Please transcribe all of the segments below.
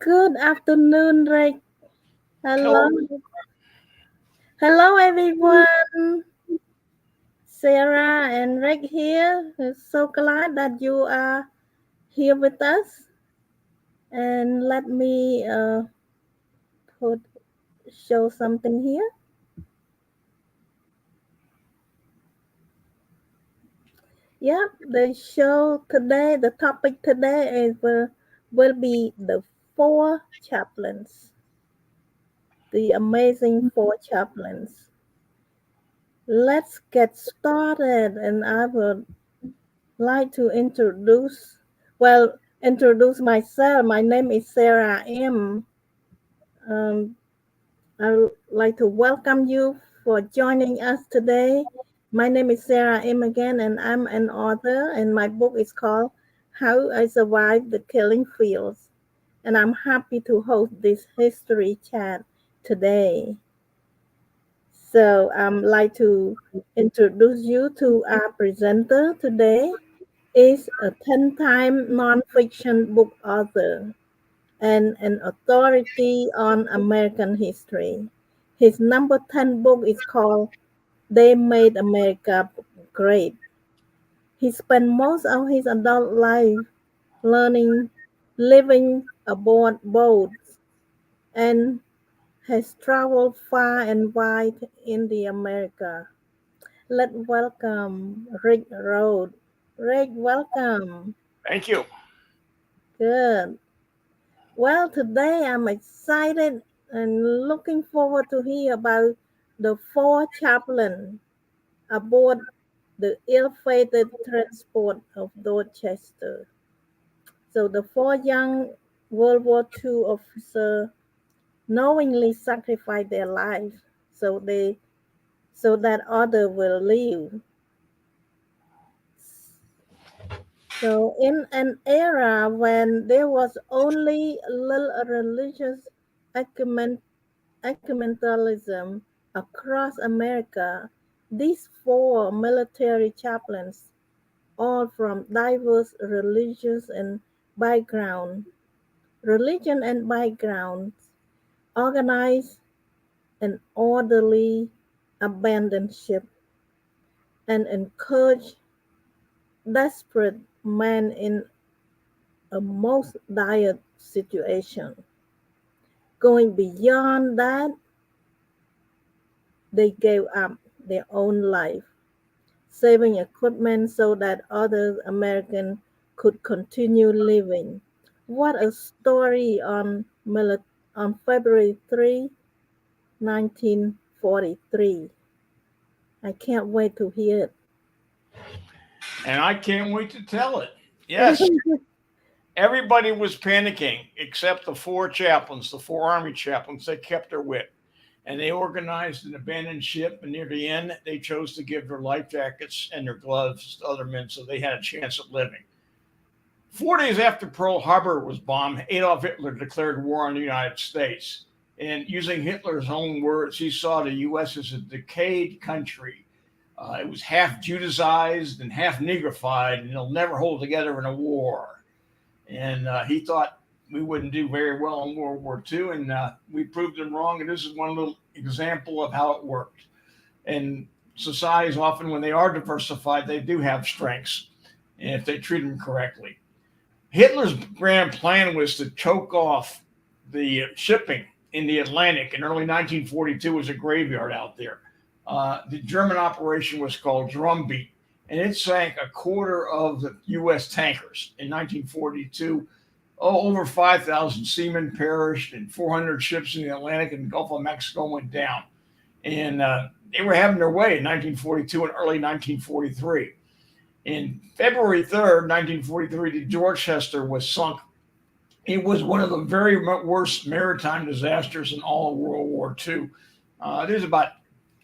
Good afternoon, Rick. Hello. Hello. Hello, everyone. Sarah and Rick here. We're so glad that you are here with us. And let me put show something here. Yep, the topic today will be the four chaplains, the amazing four chaplains. Let's get started, and I would like to introduce myself. My name is Sarah M. Um, I would like to welcome you for joining us today. My name is Sarah M. again, and I'm an author, and my book is called How I Survived the Killing Fields. And I'm happy to host this history chat today. So I'd like to introduce you to our presenter today. Is a 10-time nonfiction book author and an authority on American history. His number 10 book is called They Made America Great. He spent most of his adult life learning, living aboard boats, and has traveled far and wide in the America. Let's welcome Rick Road. Rick, welcome. Thank you. Good. Well, today I'm excited and looking forward to hear about the four chaplains aboard the ill-fated transport of Dorchester. So the four young World War II officers knowingly sacrificed their lives so that others will live. So in an era when there was only little religious acumen ecumenicalism across America, these four military chaplains, all from diverse religion and backgrounds, organized an orderly abandoned ship and encouraged desperate men in a most dire situation. Going beyond that, they gave up their own life saving equipment so that other Americans could continue living. What a story on February 3, 1943. I can't wait to hear And I can't wait to tell it. Yes, it. everybody was panicking except the four chaplains, the four Army chaplains. They kept their wit and they organized an abandoned ship. And near the end, they chose to give their life jackets and their gloves to other men so they had a chance of living. 4 days after Pearl Harbor was bombed, Adolf Hitler declared war on the United States. And using Hitler's own words, he saw the U.S. as a decayed country. It was half Judaized and half negrified, and it'll never hold together in a war. And he thought we wouldn't do very well in World War II, and we proved him wrong. And this is one little example of how it worked. And societies often, when they are diversified, they do have strengths, and if they treat them correctly. Hitler's grand plan was to choke off the shipping in the Atlantic. In early 1942, was a graveyard out there. The German operation was called Drumbeat, and it sank a quarter of the U.S. tankers in 1942. Oh, over 5,000 seamen perished, and 400 ships in the Atlantic and Gulf of Mexico went down. And they were having their way in 1942 and early 1943. In February 3rd, 1943, the Dorchester was sunk. It was one of the very worst maritime disasters in all of World War II. There's about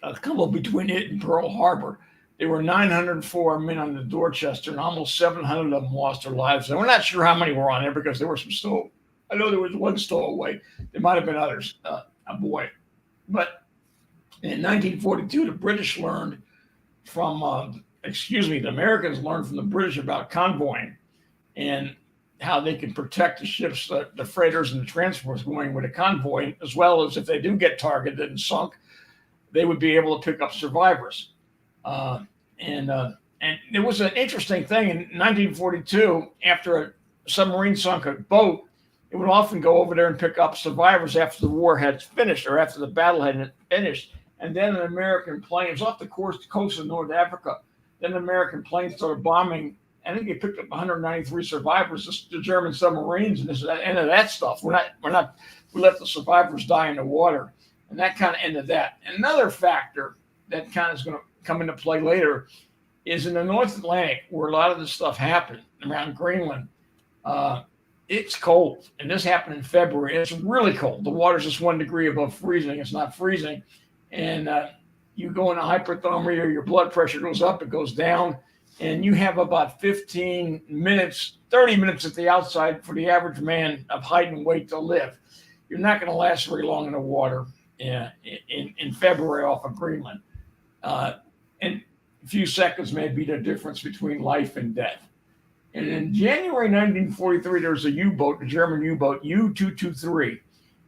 a couple between it and Pearl Harbor. There were 904 men on the Dorchester, and almost 700 of them lost their lives. And we're not sure how many were on there because there were some still. I know there was one stowaway. There might have been others. A boy, but in 1942, the British learned from, the Americans learned from the British about convoying, and how they can protect the ships, the freighters and the transports going with a convoy, as well as if they do get targeted and sunk, they would be able to pick up survivors. Uh, and there was an interesting thing in 1942, after a submarine sunk a boat, it would often go over there and pick up survivors after the war had finished or after the battle had finished. And then an American plane, it was off the coast of North Africa. Then an American plane started bombing. I think they picked up 193 survivors, the German submarines, and this is the end of that stuff. We let the survivors die in the water. And that kind of ended that. Another factor that kind of is going to come into play later is in the North Atlantic, where a lot of this stuff happened around Greenland. It's cold, and this happened in February. It's really cold. The water's just 1 degree above freezing. It's not freezing, and you go into hypothermia. Your blood pressure goes up, it goes down, and you have about 15 minutes, 30 minutes at the outside for the average man of height and weight to live. You're not going to last very long in the water in February off of Greenland, and a few seconds may be the difference between life and death. And in January 1943, there was a U-boat, a German U-boat, U-223.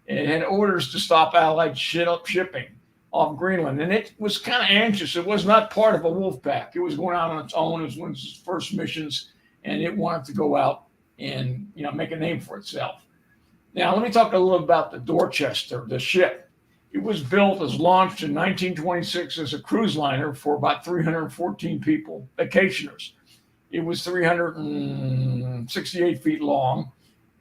It had orders to stop Allied shipping off Greenland. And it was kind of anxious. It was not part of a wolf pack. It was going out on its own. It was one of its first missions. And it wanted to go out and make a name for itself. Now, let me talk a little about the Dorchester, the ship. It was built, as launched in 1926 as a cruise liner for about 314 people, vacationers. It was 368 feet long,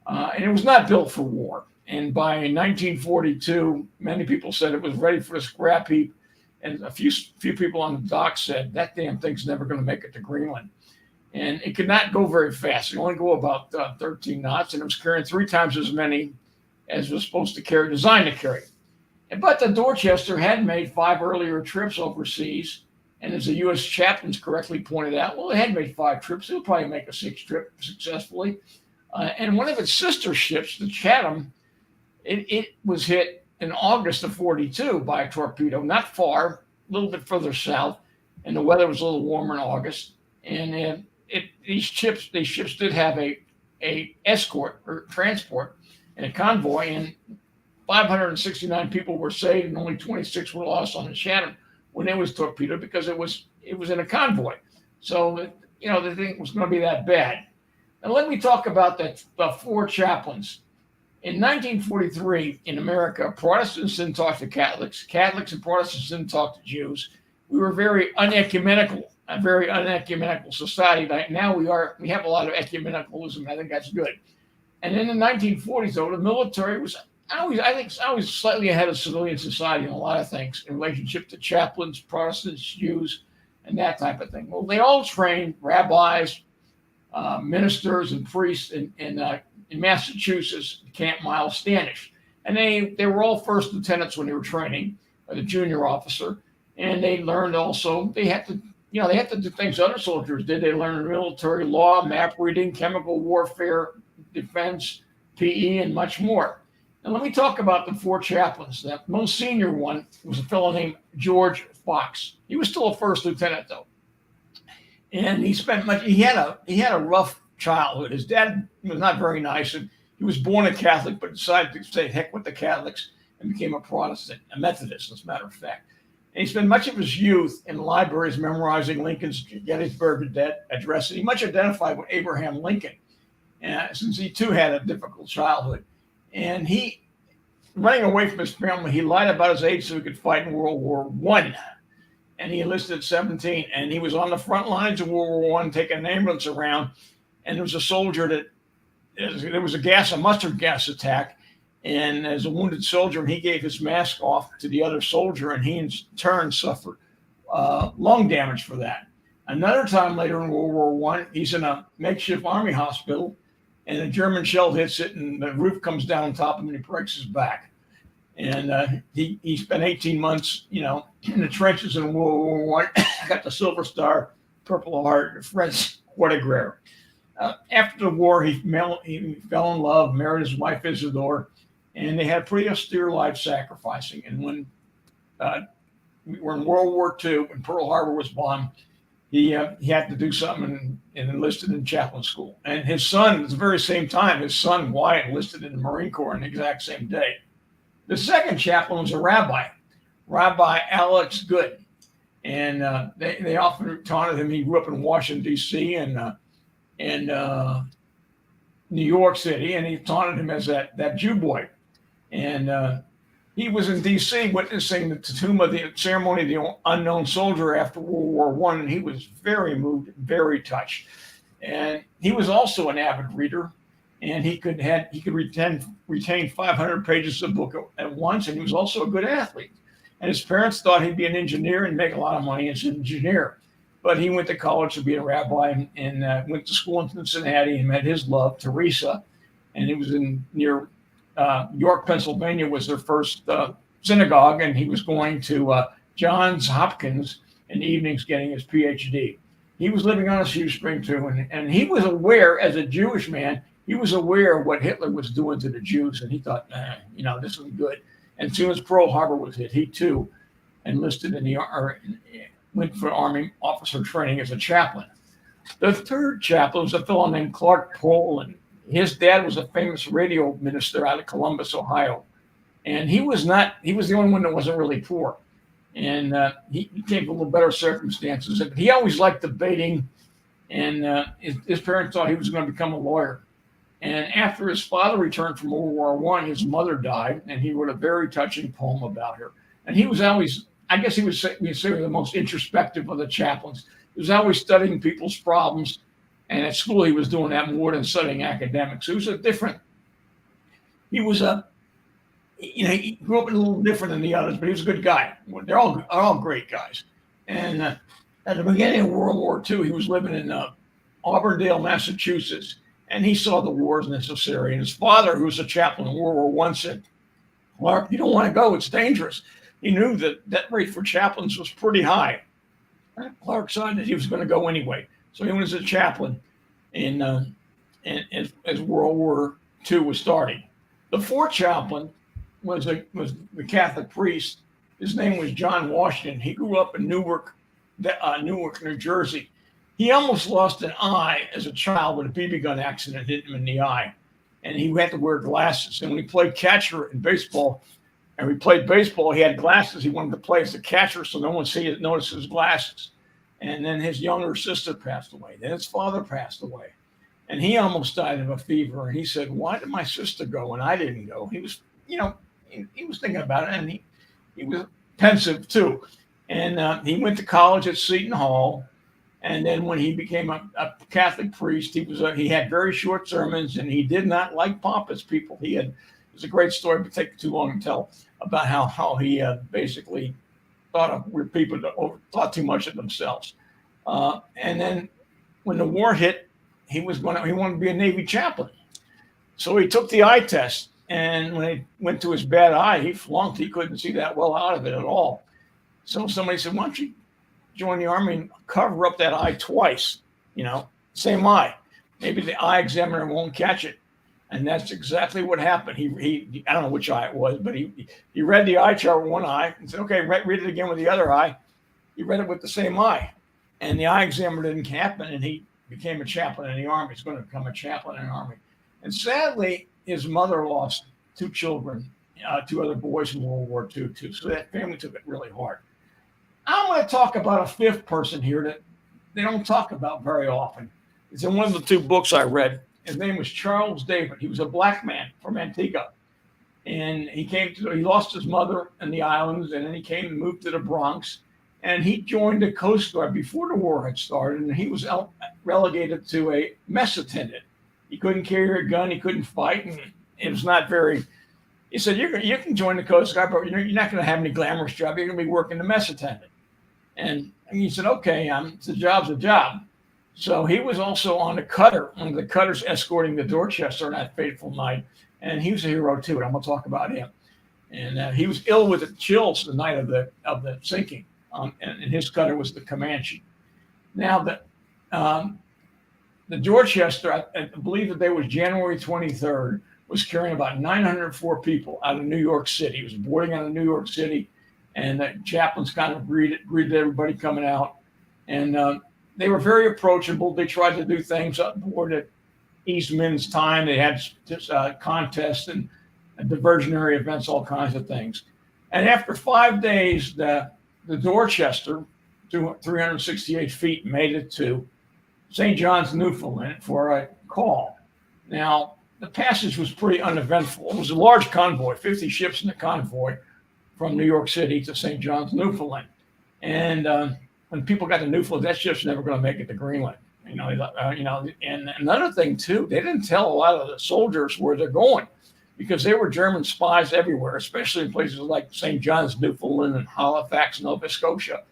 and it was not built for war. And by 1942, many people said it was ready for the scrap heap. And a few people on the dock said, that damn thing's never going to make it to Greenland. And it could not go very fast. It only go about 13 knots, and it was carrying 3 times as many as it was supposed to carry, designed to carry. But the Dorchester had made 5 earlier trips overseas. And as the U.S. chaplains correctly pointed out, well, it had made 5 trips. It'll probably make a 6th trip successfully. And one of its sister ships, the Chatham, it was hit in August of 42 by a torpedo, not far, a little bit further south, and the weather was a little warmer in August. And these ships did have a escort or transport and a convoy, and 569 people were saved, and only 26 were lost on the Chatham when it was torpedoed, because it was in a convoy. So, the thing was going to be that bad. And let me talk about the 4 chaplains. In 1943, in America, Protestants didn't talk to Catholics. Catholics and Protestants didn't talk to Jews. We were very unecumenical, a very unecumenical society. Like now we have a lot of ecumenicalism. I think that's good. And in the 1940s, though, the military was always slightly ahead of civilian society in a lot of things in relationship to chaplains, Protestants, Jews, and that type of thing. Well, they all trained rabbis, ministers, and priests in Massachusetts, Camp Miles Standish. And they were all first lieutenants when they were training, or the junior officer. And they learned also, they had to do things other soldiers did. They learned military law, map reading, chemical warfare, defense, PE, and much more. And let me talk about the 4 chaplains. The most senior one was a fellow named George Fox. He was still a first lieutenant, though. And he had a rough childhood. His dad was not very nice, and he was born a Catholic, but decided to say heck with the Catholics and became a Protestant, a Methodist, as a matter of fact. And he spent much of his youth in libraries memorizing Lincoln's Gettysburg Address, and he much identified with Abraham Lincoln, since he too had a difficult childhood. And he, running away from his family, he lied about his age so he could fight in World War I. And he enlisted at 17, and he was on the front lines of World War I, taking an ambulance around. And there was a soldier there was a mustard gas attack. And as a wounded soldier, he gave his mask off to the other soldier, and he in turn suffered lung damage for that. Another time later in World War I, he's in a makeshift army hospital, and a German shell hits it, and the roof comes down on top of him, and he breaks his back. And he spent 18 months, in the trenches in World War I. Got the Silver Star, Purple Heart, Fred's Autograph. After the war, he fell in love, married his wife Isidore, and they had a pretty austere life, sacrificing. And when we were in World War II, when Pearl Harbor was bombed, he had to do something and enlisted in chaplain school. And his son, at the very same time, his son Wyatt enlisted in the Marine Corps on the exact same day. The second chaplain was a rabbi, Rabbi Alex Good. And they often taunted him. He grew up in Washington, D.C. and New York City, and he taunted him as that Jew boy. And he was in D.C. witnessing the tomb of the ceremony of the unknown soldier after World War I, and he was very moved, very touched. And he was also an avid reader, and he could retain 500 pages of book at once, and he was also a good athlete. And his parents thought he'd be an engineer and make a lot of money as an engineer. But he went to college to be a rabbi and went to school in Cincinnati and met his love, Teresa. And he was near York, Pennsylvania was their first synagogue. And he was going to Johns Hopkins in the evenings getting his PhD. He was living on a shoestring too. And he was aware, as a Jewish man, he was aware of what Hitler was doing to the Jews. And he thought, this is good. And as soon as Pearl Harbor was hit, he too enlisted went for Army officer training as a chaplain. The third chaplain was a fellow named Clark Pohl, and his dad was a famous radio minister out of Columbus, Ohio. And he was the only one that wasn't really poor. And he came from a little better circumstances. And he always liked debating, and his parents thought he was going to become a lawyer. And after his father returned from World War I, his mother died, and he wrote a very touching poem about her. And he was always, I guess he would say the most introspective of the chaplains. He was always studying people's problems, and at school he was doing that more than studying academics. He was he grew up a little different than the others, but he was a good guy. They're all great guys. And at the beginning of World War II, he was living in Auburndale, Massachusetts. And he saw the wars necessary. And his father, who was a chaplain in World War I, said, Clark, you don't want to go. It's dangerous. He knew that rate for chaplains was pretty high. And Clark decided he was going to go anyway. So he went as a chaplain as World War II was starting. The fourth chaplain was the Catholic priest. His name was John Washington. He grew up in Newark, New Jersey. He almost lost an eye as a child when a BB gun accident hit him in the eye, and he had to wear glasses. And when he played catcher in baseball, and we played baseball, he had glasses. He wanted to play as the catcher so no one noticed his glasses. And then his younger sister passed away. Then his father passed away, and he almost died of a fever. And he said, "Why did my sister go and I didn't go?" He was, he was thinking about it, and he was pensive too. And he went to college at Seton Hall. And then when he became a Catholic priest, he had very short sermons, and he did not like pompous people. It's a great story, but take too long to tell, about how he basically thought of weird people that thought too much of themselves. And then when the war hit, he wanted to be a Navy chaplain. So he took the eye test, and when he went to his bad eye, he flunked. He couldn't see that well out of it at all. So somebody said, "Why don't you join the Army and cover up that eye twice, same eye. Maybe the eye examiner won't catch it." And that's exactly what happened. He I don't know which eye it was, but he read the eye chart with one eye and said, "Okay, read it again with the other eye." He read it with the same eye, and the eye examiner didn't happen, and he became a chaplain in the Army. He's going to become a chaplain in the Army. And sadly, his mother lost two children, two other boys in World War II too. So that family took it really hard. I'm going to talk about a fifth person here that they don't talk about very often. It's in one of the two books I read. His name was Charles David. He was a black man from Antigua. And he lost his mother in the islands, and then he came and moved to the Bronx. And he joined the Coast Guard before the war had started, and he was relegated to a mess attendant. He couldn't carry a gun. He couldn't fight. And it was not very... He said, you can join the Coast Guard, but you're not going to have any glamorous job. You're going to be working the mess attendant. And he said, "Okay, the job's a job." So he was also on the cutter, one of the cutters escorting the Dorchester on that fateful night. And he was a hero too, and I'm going to talk about him. And he was ill with the chills the night of the sinking. And his cutter was the Comanche. Now, the Dorchester, I believe the day was January 23rd, was carrying about 904 people out of New York City. He was boarding out of New York City. And the chaplains kind of greeted everybody coming out. And they were very approachable. They tried to do things up board at East Men's time. They had contests and diversionary events, all kinds of things. And after 5 days, the Dorchester, 368 feet, made it to St. John's, Newfoundland for a call. Now, the passage was pretty uneventful. It was a large convoy, 50 ships in the convoy from New York City to St. John's, Newfoundland. And when people got to Newfoundland, that ship's never going to make it to Greenland. And another thing too, they didn't tell a lot of the soldiers where they're going because there were German spies everywhere, especially in places like St. John's, Newfoundland, and Halifax, Nova Scotia.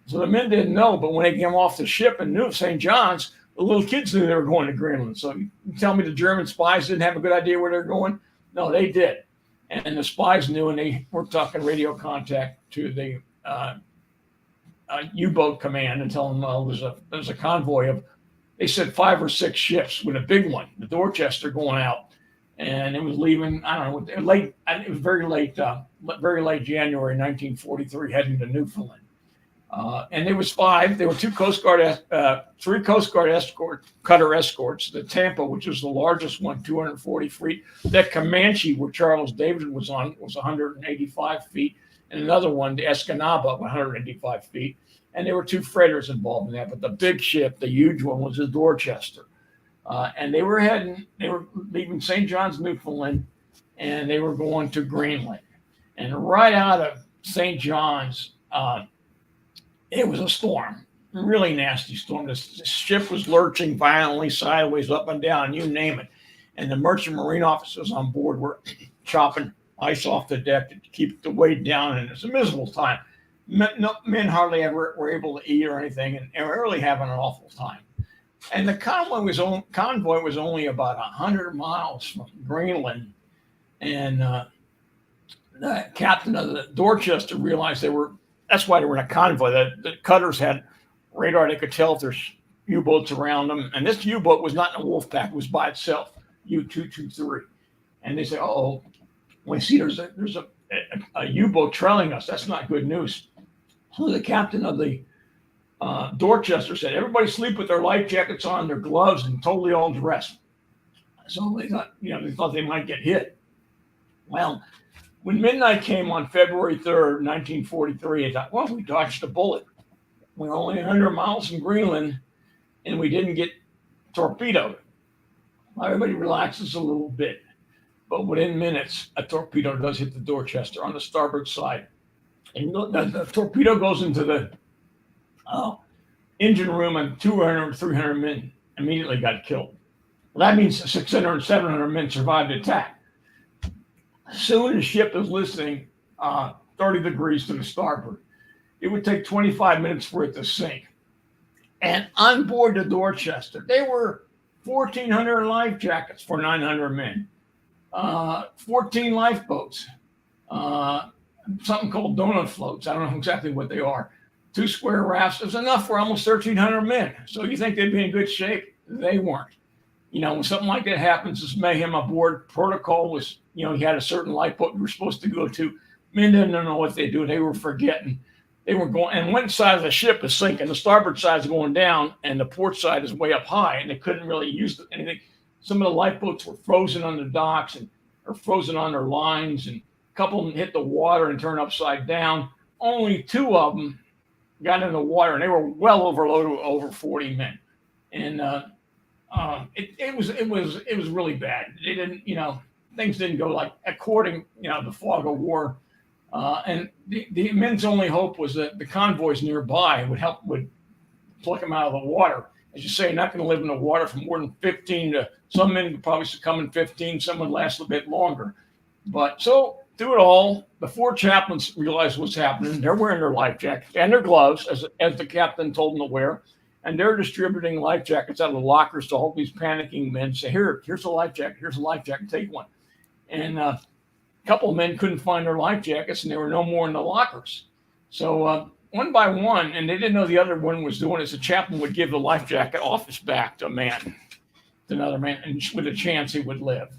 So the men didn't know, but when they came off the ship and knew St. John's, the little kids knew they were going to Greenland. So you tell me the German spies didn't have a good idea where they're going? No, they did. And the spies knew, and they were talking radio contact to the U-boat command and telling them, well, there's a convoy of, they said 5 or 6 ships with a big one, the Dorchester, going out. And it was leaving, I don't know, late. It was very late January 1943, heading to Newfoundland. And there was 5. There were 3 Coast Guard cutter escorts. The Tampa, which was the largest one, 240 feet. That Comanche, where Charles David was on, was 185 feet. And another one, the Escanaba, 185 feet. And there were 2 freighters involved in that. But the big ship, the huge one, was the Dorchester. And they were leaving St. John's, Newfoundland, and they were going to Greenland. And right out of St. John's, it was a storm, really nasty storm. The ship was lurching violently, sideways, up and down, you name it. And the merchant marine officers on board were chopping ice off the deck to keep the weight down, and it's a miserable time. Men hardly ever were able to eat or anything, and they were really having an awful time. And the convoy was only about 100 miles from Greenland, and the captain of the Dorchester realized that's why they were in a convoy. The cutters had radar; they could tell if there's U-boats around them. And this U-boat was not in a wolf pack; it was by itself, U-223. And they said, "Oh, we see there's a U-boat trailing us. That's not good news." So the captain of the Dorchester said, "Everybody sleep with their life jackets on, their gloves, and totally all dressed." So they thought they might get hit. Well, when midnight came on February 3rd, 1943, they thought, well, we dodged a bullet. We're only 100 miles from Greenland, and we didn't get torpedoed. Everybody relaxes a little bit. But within minutes, a torpedo does hit the Dorchester on the starboard side. And the torpedo goes into the engine room, and 200 or 300 men immediately got killed. Well, that means 600 or 700 men survived the attack. Soon the ship is listing 30 degrees to the starboard. It would take 25 minutes for it to sink. And on board the Dorchester, there were 1,400 life jackets for 900 men, 14 lifeboats, something called donut floats. I don't know exactly what they are. 2 square rafts. It was enough for almost 1,300 men. So you think they'd be in good shape? They weren't. When something like that happens, it's mayhem aboard. Protocol was, you had a certain lifeboat you were supposed to go to. Men didn't know what they do. They were forgetting. They were going, and one side of the ship is sinking. The starboard side is going down, and the port side is way up high, and they couldn't really use anything. Some of the lifeboats were frozen on the docks or frozen on their lines, and a couple of them hit the water and turned upside down. Only 2 of them got in the water, and they were well overloaded with over 40 men. And it was really bad. They didn't, things didn't go like according, the fog of war. And the men's only hope was that the convoys nearby would pluck them out of the water. As you say, not going to live in the water for more than 15 to, some men would probably succumb in 15, some would last a bit longer. But so through it all, the 4 chaplains realized what's happening. They're wearing their life jackets and their gloves, as the captain told them to wear. And they're distributing life jackets out of the lockers to all these panicking men. Say, here's a life jacket. Here's a life jacket. Take one. And a couple of men couldn't find their life jackets, and there were no more in the lockers. So one by one, and they didn't know the other one was doing it, the chaplain would give the life jacket off his back to another man, and with a chance he would live.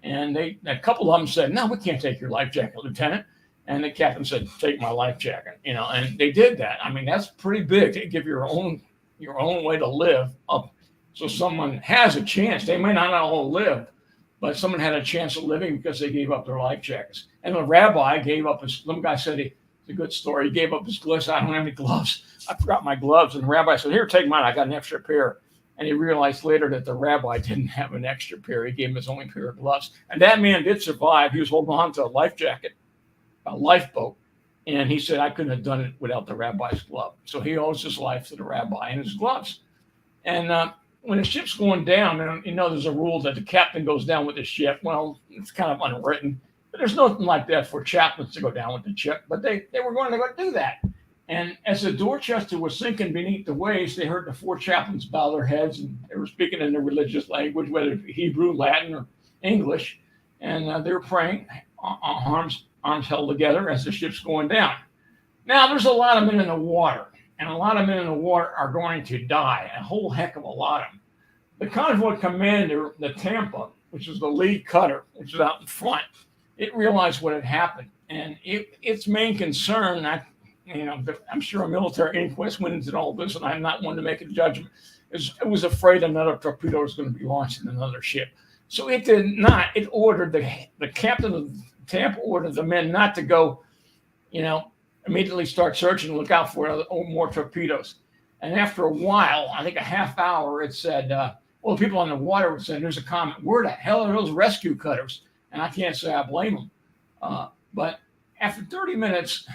And a couple of them said, "No, we can't take your life jacket, Lieutenant." And the captain said, "Take my life jacket," and they did that. I mean, that's pretty big to give your own your own way to live up, so someone has a chance. They may not all live, but someone had a chance of living because they gave up their life jackets. And the rabbi gave up his. Some guy said it's a good story. He gave up his gloves. I don't have any gloves. I forgot my gloves, and the rabbi said, "Here, take mine. I got an extra pair." And he realized later that the rabbi didn't have an extra pair. He gave him his only pair of gloves. And that man did survive. He was holding on to a life jacket, a lifeboat. And he said, I couldn't have done it without the rabbi's glove. So he owes his life to the rabbi and his gloves. And when the ship's going down, and there's a rule that the captain goes down with the ship. Well, it's kind of unwritten. But there's nothing like that for chaplains to go down with the ship. But they were going to go do that. And as the Dorchester was sinking beneath the waves, they heard the 4 chaplains bow their heads, and they were speaking in their religious language, whether it be Hebrew, Latin, or English. And they were praying, arms held together as the ship's going down. Now, there's a lot of men in the water, and a lot of men in the water are going to die, a whole heck of a lot of them. The convoy commander, the Tampa, which was the lead cutter, which was out in front, it realized what had happened. And its main concern, I'm sure a military inquest went into all this, and I'm not one to make a judgment. It was afraid another torpedo was going to be launched in another ship. So it did not. It ordered the captain of Tampa ordered the men not to go, immediately start searching and look out for more torpedoes. And after a while, I think a half hour, it said, the people on the water were saying, there's a comment, where the hell are those rescue cutters? And I can't say I blame them. But after 30 minutes,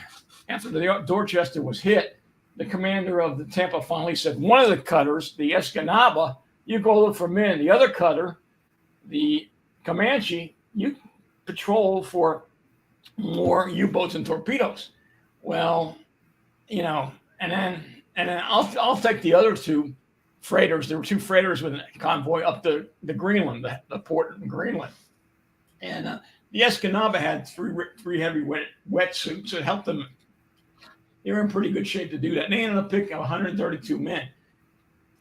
after the Dorchester was hit, the commander of the Tampa finally said, one of the cutters, the Escanaba, you go look for men. The other cutter, the Comanche, you patrol for more U-boats and torpedoes. Well, and then I'll take the other 2 freighters. There were 2 freighters with a convoy up the Greenland, the port in Greenland. And the Escanaba had 3 heavy wetsuits that helped them. They were in pretty good shape to do that. And they ended up picking 132 men,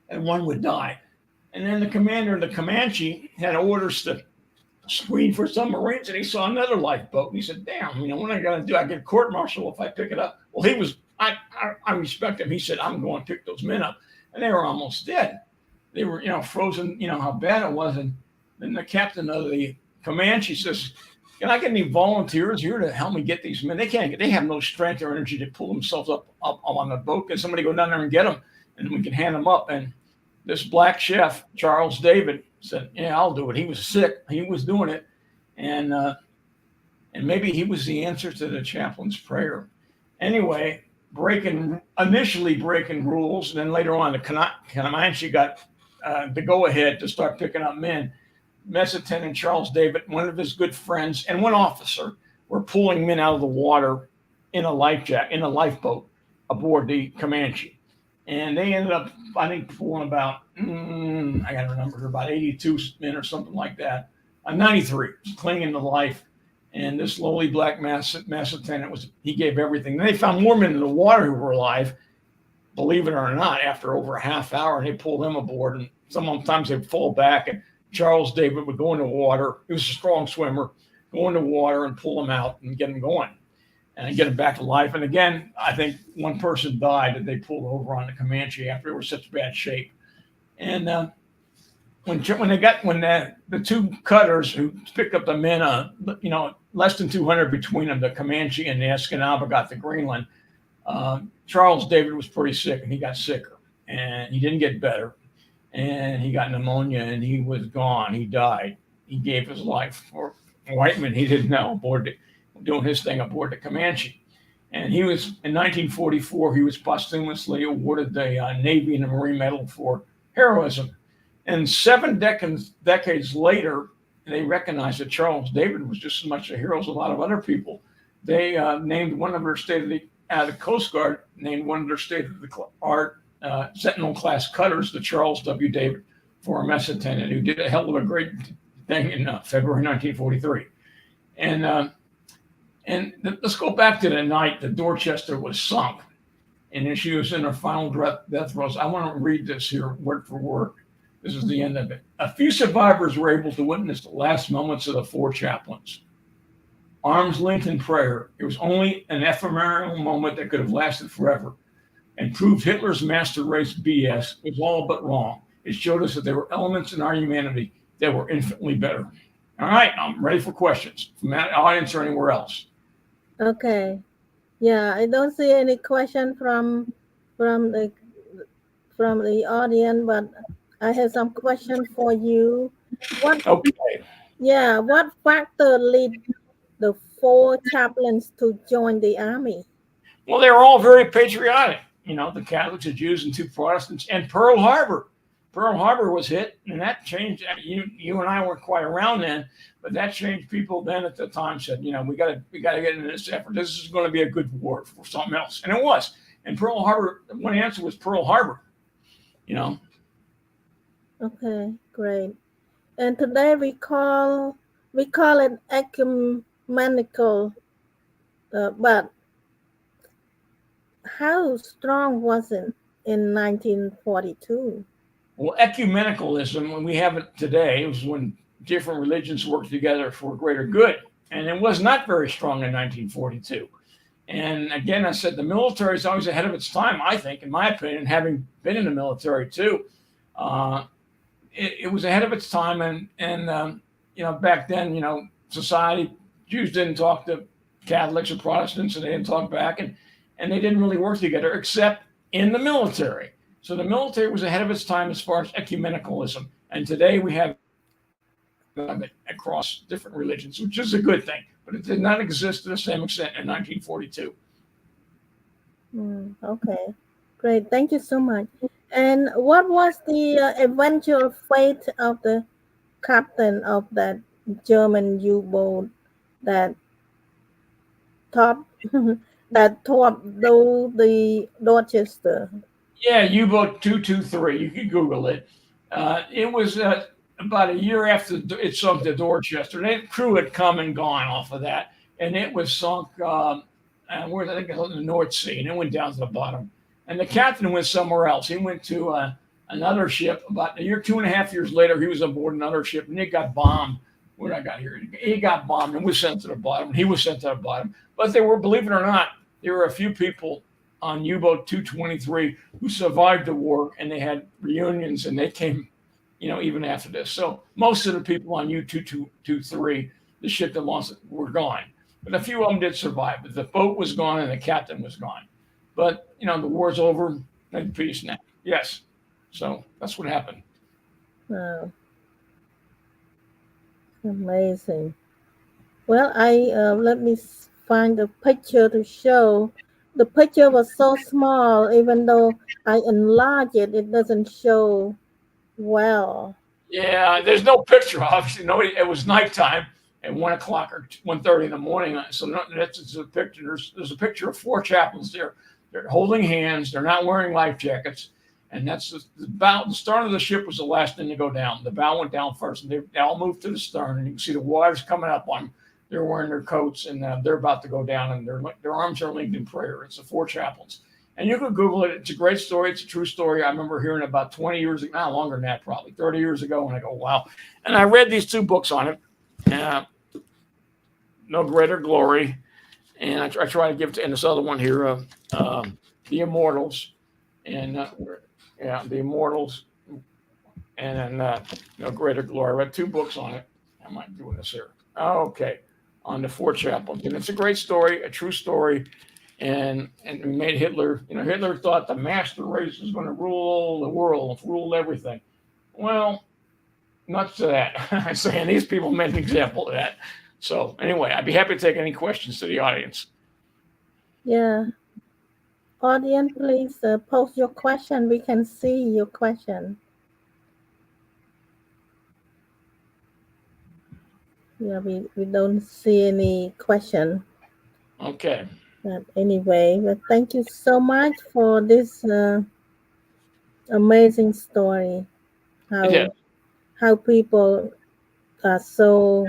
and 1 would die. And then the commander of the Comanche had orders to screen for submarines, and he saw another lifeboat. And he said, damn, what am I going to do? I get court-martial if I pick it up. Well, I respect him. He said, I'm going to pick those men up. And they were almost dead. They were, frozen, how bad it was. And then the captain of the Comanche says, can I get any volunteers here to help me get these men? They have no strength or energy to pull themselves up on the boat. Can somebody go down there and get them? And we can hand them up. And this black chef, Charles David, said, yeah, I'll do it. He was sick. He was doing it. And maybe he was the answer to the chaplain's prayer. Anyway, initially breaking rules. And then later on, the Comanche got the go-ahead to start picking up men. Mess Attendant Charles David, one of his good friends, and 1 officer were pulling men out of the water in a lifeboat aboard the Comanche. And they ended up, I think, pulling about, I got to remember, about 82 men or something like that. 93, clinging to life. And this lowly black mass attendant, he gave everything. And they found more men in the water who were alive, believe it or not, after over a half hour, and they pulled them aboard. And sometimes they'd fall back, and Charles David would go in the water. He was a strong swimmer, go in the water and pull them out and get them going and get them back to life. And again, I think 1 person died that they pulled over on the Comanche after they were such bad shape. And when the 2 cutters who picked up the men, less than 200 between them, the Comanche and the Escanaba got to Greenland, Charles David was pretty sick, and he got sicker, and he didn't get better. And he got pneumonia, and he was gone. He died. He gave his life for Whiteman. He didn't know, doing his thing aboard the Comanche. And he was, in 1944, he was posthumously awarded the Navy and the Marine Medal for heroism. And 7 decades later, they recognized that Charles David was just as much a hero as a lot of other people. They named one of their the Coast Guard named one of their state-of-the-art Sentinel class cutters, the Charles W. David, former mess attendant, who did a hell of a great thing in February 1943. And let's go back to the night the Dorchester was sunk, and then she was in her final death throes. I want to read this here word for word. This is the end of it. A few survivors were able to witness the last moments of the 4 chaplains. Arms linked in prayer. It was only an ephemeral moment that could have lasted forever. and proved Hitler's master race BS was all but wrong. It showed us that there were elements in our humanity that were infinitely better. All right, I'm ready for questions from that audience or anywhere else. Okay. Yeah, I don't see any question from the from the audience, but I have some question for you. What Okay. what factor lead the four chaplains to join the army? Well, they were all very patriotic. You know, the Catholics, the Jews, and two Protestants, and Pearl Harbor. Pearl Harbor was hit, and that changed. You and I weren't quite around then, but that changed. People then at the time said, you know, we got to get into this effort. This is going to be a good war for something else, and it was. And Pearl Harbor, one answer was Pearl Harbor. You know. Okay, great. And today we call it ecumenical, but how strong was it in 1942? Well, ecumenicalism, when we have it today, was when different religions worked together for greater good. And it was not very strong in 1942. And again, I said the military is always ahead of its time, I think, in my opinion, having been in the military too. It was ahead of its time. You know, back then, you know, society, Jews didn't talk to Catholics or Protestants, and they didn't talk back. And they didn't really work together except in the military. So the military was ahead of its time as far as ecumenicalism. And today we have it across different religions, which is a good thing. But it did not exist to the same extent in 1942. Okay, great. Thank you so much. And what was the eventual fate of the captain of that German U-boat that top that topped the Dorchester? Yeah, U-boat 223. You can Google it. It was about a year after it sunk to Dorchester. The crew had come and gone off of that, and it was sunk. Where I think it was in the North Sea, and it went down to the bottom. And the captain went somewhere else. He went to another ship. About a year, 2.5 years later, he was aboard another ship, and it got bombed. What I got here? He got bombed and was sent to the bottom. He was sent to the bottom. But there were, believe it or not, there were a few people on U-boat 223 who survived the war, and they had reunions, and they came, you know, even after this. So most of the people on U-223, the ship that lost it, were gone. But a few of them did survive. But the boat was gone and the captain was gone. But, you know, the war's over. And peace now. Yes. So that's what happened. Wow, amazing. Well, let me find a picture to show. The picture was so small, even though I enlarge it, it doesn't show well. Yeah, there's no picture, obviously. No, it was nighttime at 1 o'clock or 1:30 in the morning. So that's just a picture. There's a picture of four chaplains there. They're holding hands. They're not wearing life jackets. And that's the bow. The stern of the ship was the last thing to go down. The bow went down first, and they all moved to the stern. And you can see the water's coming up on them. They're wearing their coats, and they're about to go down, and their arms are linked in prayer. It's the four chaplains. And you can Google it. It's a great story. It's a true story. I remember hearing it about 20 years ago, not longer than that, probably 30 years ago. And I go, wow. And I read these two books on it, No Greater Glory. And I try to give it to, and this other one here, The Immortals. And The Immortals. And then No Greater Glory. I read two books on it. I might do this here. Okay. On the four chaplains. And it's a great story, a true story. And we made Hitler, you know, Hitler thought the master race was going to rule the world, rule everything. Well, not to that. I'm saying these people made an example of that. So anyway, I'd be happy to take any questions to the audience. Yeah. Audience, please post your question. We can see your question. Yeah, we don't see any question. Okay. But anyway, but thank you so much for this amazing story. Yeah. How people are so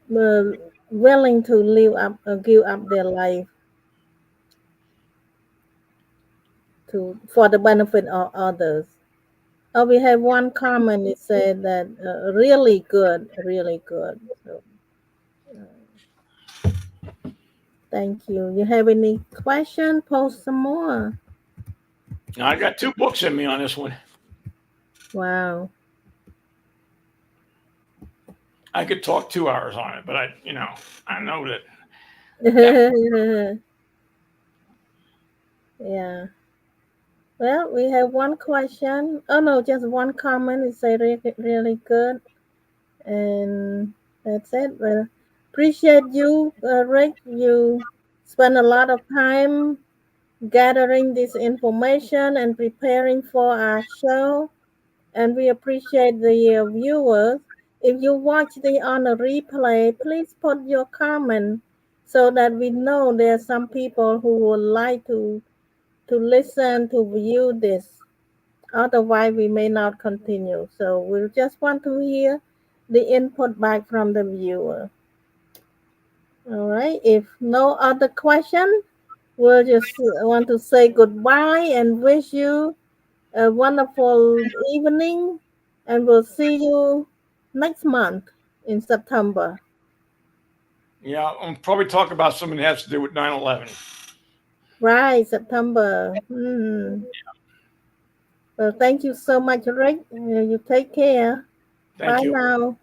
willing to give up their life for the benefit of others. Oh, we have one comment. It said that really good, really good. So, Thank you. You have any question? Post some more. Now, I got 2 books in me on this one. Wow. I could talk 2 hours on it, but I know that that Yeah. Well, we have one question. Oh no, just one comment. It's say really, really good, and that's it. Well, appreciate you, Rick. You spend a lot of time gathering this information and preparing for our show, and we appreciate the viewers. If you watch the on a replay, please put your comment so that we know there are some people who would like to listen to view this. Otherwise, we may not continue. So we just want to hear the input back from the viewer. All right. If no other question, we'll just want to say goodbye and wish you a wonderful evening. And we'll see you next month in September. yeah, I'll probably talk about something that has to do with 9/11. Right, September. Well, thank you so much, Rick. You take care. Thank Bye you. now.